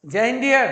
जय हिंद डियर।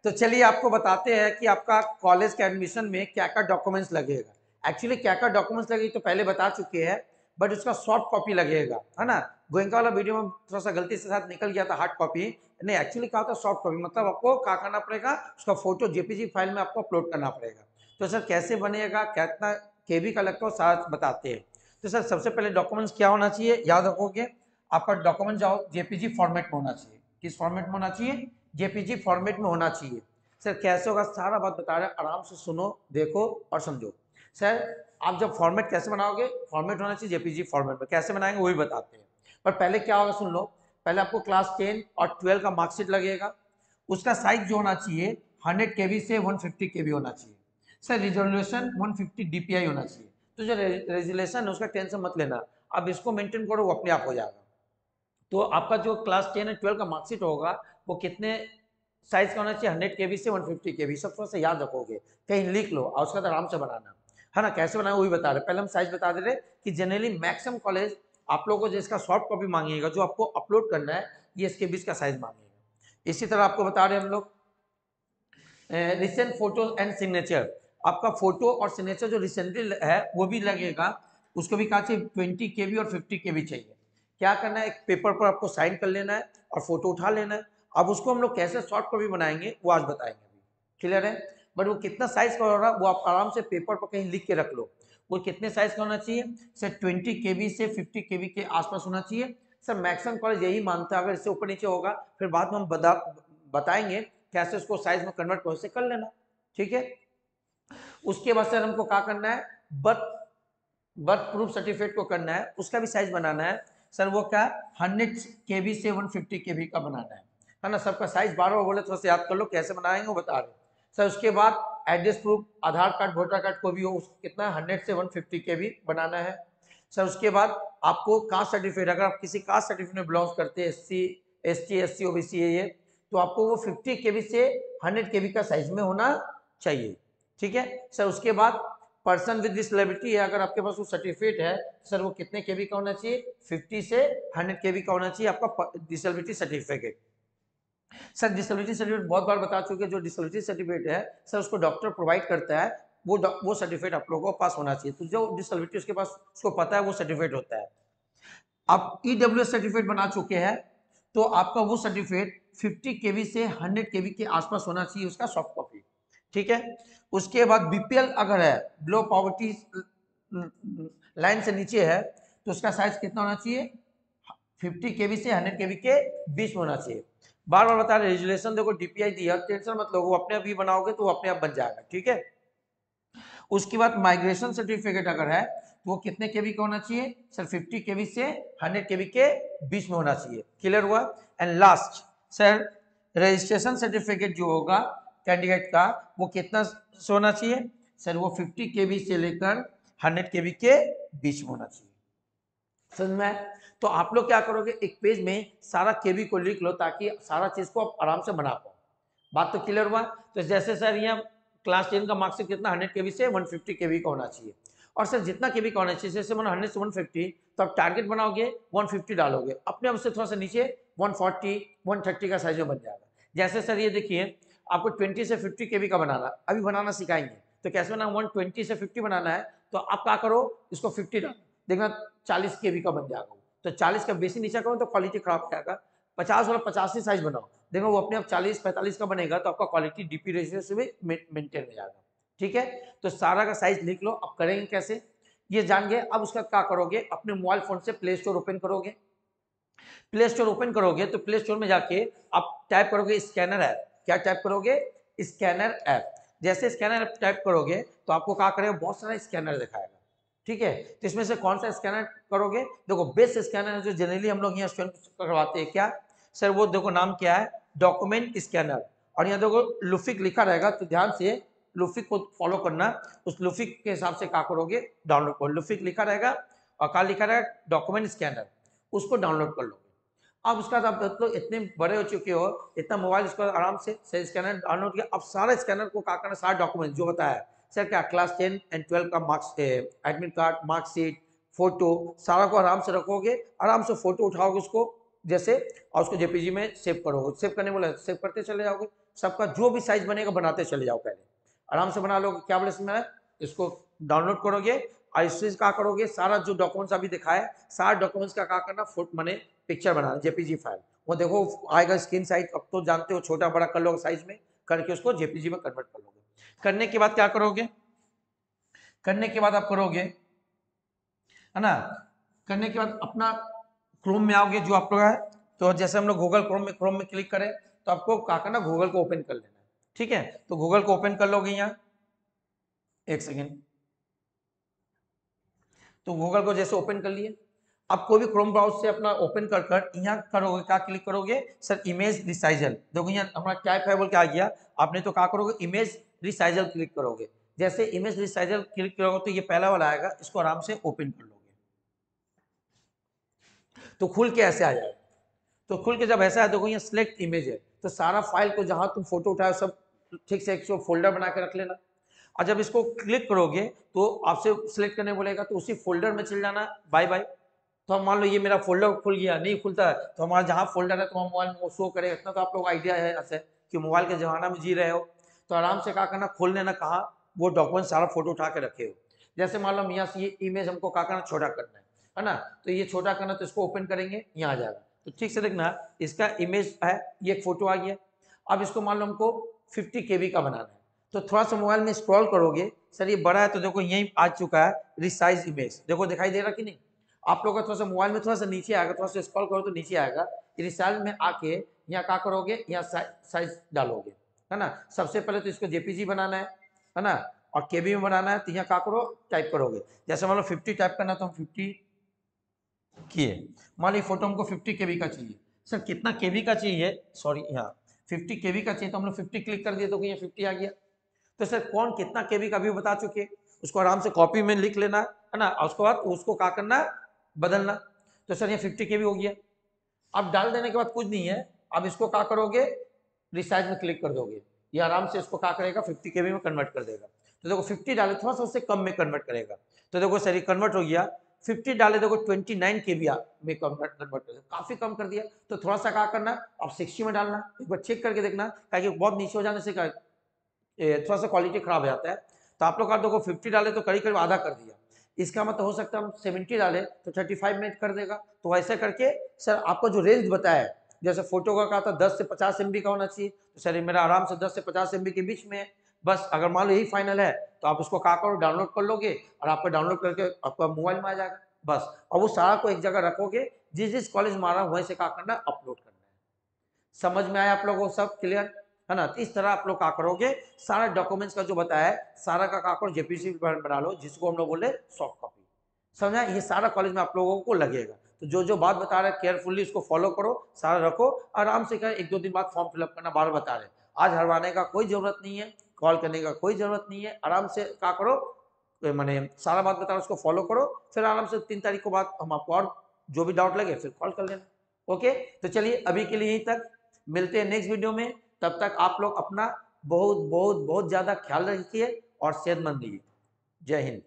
तो चलिए आपको बताते हैं कि आपका कॉलेज के एडमिशन में क्या क्या डॉक्यूमेंट्स लगेगा। एक्चुअली क्या क्या डॉक्यूमेंट्स लगेगी तो पहले बता चुके हैं, बट उसका सॉफ्ट कॉपी लगेगा, है ना। गोयंका वाला वीडियो में थोड़ा सा गलती से साथ निकल गया था हार्ड कॉपी। नहीं, एक्चुअली क्या होता है सॉफ्ट कॉपी, मतलब आपको क्या करना पड़ेगा, उसका फोटो जेपीजी फाइल में आपको अपलोड करना पड़ेगा। तो सर कैसे बनेगा, कितना केबी का लगता है साथ बताते हैं। तो सर सबसे पहले डॉक्यूमेंट्स क्या होना चाहिए याद रखोगे, आपका डॉक्यूमेंट जाओ जेपीजी फॉर्मेट में होना चाहिए। किस फॉर्मेट में होना चाहिए, जेपीजी फॉर्मेट में होना चाहिए। सर कैसे होगा सारा बात बता रहे हैं, आराम से सुनो, देखो और समझो। सर आप जब फॉर्मेट कैसे बनाओगे, फॉर्मेट होना चाहिए जेपीजी फॉर्मेट में, कैसे बनाएंगे वही बताते हैं। पर पहले क्या होगा सुन लो, पहले आपको क्लास 10 और 12 का मार्कशीट लगेगा। उसका साइज जो होना चाहिए 100 केबी से 150 केबी होना चाहिए। सर रिजोल्यूशन 150 डीपीआई होना चाहिए। तो जो रेजोल्यूशन है उसका टेंशन मत लेना, अब इसको मेंटेन करो वो अपने आप हो जाएगा। तो आपका जो क्लास 10 और 12 का मार्कशीट होगा वो कितने साइज का होना चाहिए, 100 केबी से 150 केबी, सब थोड़ा सा याद रखोगे, कहीं लिख लो और उसका आराम से बनाना, है ना। कैसे बनाए वही बता रहे, पहले हम साइज बता दे रहे कि जनरली मैक्सिमम कॉलेज आप लोगों को जिसका सॉफ्ट कॉपी मांगिएगा, जो आपको अपलोड करना है, ये इसके बीच का साइज मांगेगा। इसी तरह आपको बता रहे हम लोग रिसेंट फोटो एंड सिग्नेचर, आपका फोटो और सिग्नेचर जो रिसेंटली है वो भी लगेगा। उसको भी कहा चाहिए 20 केबी और 50 केबी चाहिए। क्या करना है, एक पेपर पर आपको साइन कर लेना है और फोटो उठा लेना है। अब उसको हम लोग कैसे सॉफ्ट कॉपी बनाएंगे वो आज बताएंगे, अभी क्लियर है। बट वो कितना साइज का होगा वो आप आराम से पेपर पर कहीं लिख के रख लो। वो कितने साइज का होना चाहिए, सर 20 केबी से 50 केबी के आसपास होना चाहिए। सर मैक्सिमम कॉलेज यही मानता है, अगर इससे ऊपर नीचे होगा फिर बाद में हम बताएंगे कैसे उसको साइज में कन्वर्ट कैसे कर लेना, ठीक है। उसके बाद सर हमको क्या करना है, बर्थ बर्थ प्रूफ सर्टिफिकेट को करना है, उसका भी साइज बनाना है। सर वो क्या, 100 केबी से 150 केबी का बनाना है ना। सबका साइज 12 बोले थोड़ा सा याद कर लो कैसे बनाएंगे वो बता रहे। सर उसके बाद एड्रेस प्रूफ, आधार कार्ड वोटर कार्ड को भी हो कितना 100 से 150 केबी बनाना है। सर उसके बाद आपको कास्ट सर्टिफिकेट, अगर आप किसी कास्ट सर्टिफिकेट में बिलोंग करते हैं, SC ST OBC है ये, तो आपको वो 50 केबी से 100 केबी का साइज में होना चाहिए, ठीक है। सर उसके बाद पर्सन विद डिसेबिलिटी है, अगर आपके पास वो सर्टिफिकेट है सर वो कितने केबी का होना चाहिए, 50 से 100 केबी का होना चाहिए आपका disability certificate. Sir disability certificate बहुत बार बता चुके, जो डिसेबिलिटी सर्टिफिकेट है सर उसको डॉक्टर प्रोवाइड करता है, वो सर्टिफिकेट आप लोगों को पास होना चाहिए। तो जो डिसेबिलिटी उसके पास उसको पता है वो सर्टिफिकेट होता है। आप EWS सर्टिफिकेट बना चुके हैं तो आपका वो सर्टिफिकेट 50 केबी से 100 केबी के आसपास होना चाहिए उसका सॉफ्ट कॉपी, ठीक है। उसके बाद BPL अगर है, बिलो पॉवर्टी लाइन से नीचे है, तो उसका साइज कितना होना चाहिए, 50 केबी से 100 केबी के बीच में होना चाहिए। बार बार बता रहे रेजुलेशन देखो DPI दिया, टेंशन मत लो, वो अपने आप ही बनाओगे तो वो अपने आप बन जाएगा, ठीक है। उसके बाद माइग्रेशन सर्टिफिकेट अगर है तो वो कितने केबी का होना चाहिए, सर 50 केबी से 100 केबी के बीच में होना चाहिए, क्लियर हुआ। And last sir registration certificate जो होगा कैंडिडेट का वो कितना से होना चाहिए, सर वो 50 केबी से लेकर 100 केबी के बीच में होना चाहिए, समझ में। तो आप लोग क्या करोगे, एक पेज में सारा केबी को लिख लो ताकि सारा चीज को आप आराम से बना पाओ। बात तो क्लियर हुआ। तो जैसे सर यहाँ क्लास 10 का मार्क्सिट कितना 100 केबी से 150 केबी का होना चाहिए, और सर जितना केबी का होना चाहिए, जैसे मैंने 100 से 150, तो आप टारगेट बनाओगे 150 डालोगे, अपने आप से थोड़ा सा नीचे 140 130 का साइज में बन जाएगा। जैसे सर ये देखिए आपको 20 से 50 केबी का बनाना, अभी बनाना सिखाएंगे। तो कैसे बनाना, 120 से 50 बनाना है तो आप क्या करो, इसको 50 डालो, देखना 40 केबी का बन जाएगा। तो 40 का बेसी नीचा करो तो क्वालिटी खराब हो जाएगा। 50 वाला 85 साइज बनाओ, देखो वो अपने आप 40 45 का बनेगा, तो आपका क्वालिटी DP रेशियो से भी मेंटेन हो जाएगा, ठीक है। तो सारा का साइज लिख लो। अब करेंगे कैसे ये जान गए। अब उसका क्या करोगे, अपने मोबाइल फोन से प्ले स्टोर ओपन करोगे। प्ले स्टोर ओपन करोगे तो प्ले स्टोर में जाके आप टाइप करोगे स्कैनर ऐप। क्या टाइप करोगे, स्कैनर ऐप। जैसे स्कैनर ऐप टाइप करोगे तो आपको क्या करेगा, बहुत सारा स्कैनर दिखाएगा, ठीक है। तो इसमें से कौन सा स्कैनर करोगे, देखो बेस्ट स्कैनर है जो जनरली हम लोग यहाँ स्टूडेंट करवाते हैं, क्या सर वो देखो नाम क्या है, डॉक्यूमेंट स्कैनर। और यहाँ देखो लुफिक लिखा रहेगा, तो ध्यान से लुफिक को फॉलो करना। उस लुफिक के हिसाब से क्या करोगे, डाउनलोड करो, लुफिक लिखा रहेगा और क्या लिखा रहेगा, डॉक्यूमेंट स्कैनर, उसको डाउनलोड कर लो। अब उसका आप मतलब इतने बड़े हो चुके हो, इतना मोबाइल इसको आराम से स्कैनर डाउनलोड किया। अब सारा स्कैनर को क्या करना, सारा डॉक्यूमेंट जो बताया सर, क्या क्लास 10 एंड 12 का marks, admit card, marksheet, photo, सारा को आराम से रखोगे, आराम से फोटो उठाओगे उसको, जैसे और उसको जेपीजी में सेव करोगे, सेव करने बोला सेव करते चले जाओगे, सबका जो भी साइज बनेगा बनाते चले जाओ, पहले आराम से बना लोगे। क्या बोले इसमें, इसको डाउनलोड करोगे और इससे क्या करोगे, सारा जो डॉक्यूमेंट्स अभी दिखाए सारे डॉक्यूमेंट्स का क्या करना, फोटो माने पिक्चर बनाना जेपीजी फाइल, वो देखो आएगा स्क्रीन साइज, अब तो जानते हो छोटा बड़ा कर लोगे साइज में करके उसको जेपीजी में कन्वर्ट कर लोगे। करने के बाद क्या करोगे, करने के बाद आप करोगे है ना, करने के बाद अपना क्रोम में आओगे जो आप लोग है, तो जैसे हम लोग गूगल क्रोम में क्लिक करें तो आपको क्या करना, गूगल को ओपन कर लेना है, ठीक है। तो गूगल को ओपन कर लोगे यहाँ, एक सेकेंड, तो गूगल को जैसे ओपन कर लिए, आप कोई भी क्रोम ब्राउज से अपना ओपन कर कर यहाँ करोगे, क्या क्लिक करोगे सर, इमेज रिसाइजल, देखो यहाँ हमारा क्या है बोल के आ गया, आपने तो क्या करोगे, इमेज रिसाइजल क्लिक करोगे। जैसे इमेज रिसाइजल क्लिक करोगे तो ये पहला वाला आएगा, इसको आराम से ओपन कर लोगे, तो खुल के ऐसे आ जाएगा। तो खुल के जब ऐसा है, देखो यहाँ सिलेक्ट इमेज है, तो सारा फाइल को जहां तुम फोटो उठाए सब ठीक से एक फोल्डर बना के रख लेना, और जब इसको क्लिक करोगे तो आपसे सिलेक्ट करने बोलेगा, तो उसी फोल्डर में चल जाना, बाय बाय। तो हम मान लो ये मेरा फोल्डर खुल गया, नहीं खुलता है तो हमारा जहाँ फोल्डर है तो हम मोबाइल में शो करेगा, इतना तो आप लोग आइडिया है ऐसे कि मोबाइल के जमाना में जी रहे हो, तो आराम से क्या करना, खोलने ना कहा वो डॉक्यूमेंट सारा फोटो उठा के रखे हो। जैसे मान लो हम यहाँ से ये इमेज हमको क्या करना, छोटा करना है ना, तो ये छोटा करना, तो इसको ओपन करेंगे, यहाँ आ जाएगा, तो ठीक से देखना, इसका इमेज है, ये एक फोटो आ गया। अब इसको मान लो हमको 50 KB का बनाना है, तो थोड़ा सा मोबाइल में स्क्रॉल करोगे, सर ये बड़ा है, तो देखो यही आ चुका है रिसाइज इमेज, देखो दिखाई दे रहा कि नहीं, आप लोग का थोड़ा सा मोबाइल में थोड़ा सा नीचे आएगा, थोड़ा सा स्क्रॉल करो तो नीचे आएगा, रिसाइज में आके यहाँ क्या करोगे, यहाँ साइज डालोगे, है ना। सबसे पहले तो इसको जेपीजी बनाना है ना, और केबी में बनाना है, तो यहाँ क्या करो, टाइप करोगे, जैसे मान लो 50 टाइप करना, तो हम 50 किए, मान ली फोटो हमको 50 KB का चाहिए, सर कितना KB का चाहिए, सॉरी यहाँ 50 KB का चाहिए, तो हम लोग 50 क्लिक कर दिए, तो यहाँ 50 आ गया। तो सर कौन कितना KB का भी बता चुके, उसको आराम से कॉपी में लिख लेना है ना, और उसके बाद उसको क्या करना, बदलना, तो सर ये 50 KB हो गया। अब डाल देने के बाद कुछ नहीं है, अब इसको क्या करोगे, रिसाइज में क्लिक कर दोगे, ये आराम से इसको क्या करेगा, 50 KB में कन्वर्ट कर देगा। तो देखो 50 डाले, थोड़ा सा उससे कम में कन्वर्ट करेगा, तो देखो सर ये कन्वर्ट हो गया, 50 डाले देखो 29 KB में कन्वर्ट कर देगा, काफी कम कर दिया। तो थोड़ा सा क्या करना, अब 60 में डालना, एक बार चेक करके देखना, ताकि बहुत नीचे हो जाने से थोड़ा सा क्वालिटी खराब हो जाता है। तो आप लोग का देखो 50 डाले तो करीब करीब आधा कर दिया, इसका मतलब हो सकता है हम 70 डाले तो 35 मिनट कर देगा। तो ऐसे करके सर आपको जो रेंज बताया है, जैसे फोटो का कहा था 10 से 50 MB का होना चाहिए, तो सर मेरा आराम से 10 से 50 MB के बीच में है। बस अगर मान लो यही फाइनल है तो आप उसको क्या करो, डाउनलोड कर लोगे, और आपका डाउनलोड करके आपका मोबाइल में आ जाएगा बस। और वो सारा को एक जगह रखोगे, जिस जिस कॉलेज में आ रहा है वहीं से क्या करना है, अपलोड करना है। समझ में आया आप लोगों को, सब क्लियर है ना। तो इस तरह आप लोग क्या करोगे, सारा डॉक्यूमेंट्स का जो बताया है सारा का क्या करो, जेपीसी बना लो, जिसको हम लोग बोले सॉफ्ट कॉपी, समझा। ये सारा कॉलेज में आप लोगों को लगेगा, तो जो जो बात बता रहे हैं केयरफुली उसको फॉलो करो, सारा रखो, आराम से कर, 1-2 दिन बाद फॉर्म फिलअप करना, बार बता रहे, आज हरवाने का कोई जरूरत नहीं है, कॉल करने का कोई जरूरत नहीं है, आराम से क्या करो, मैंने सारा बात बता रहा उसको फॉलो करो, फिर आराम से 3 तारीख को बाद हम आपको और जो भी डाउट लगे फिर कॉल कर लेना। ओके, तो चलिए अभी के लिए यहीं तक, मिलते हैं नेक्स्ट वीडियो में, तब तक आप लोग अपना बहुत बहुत बहुत ज्यादा ख्याल रखिए और सेहतमंद रहिए। जय हिंद।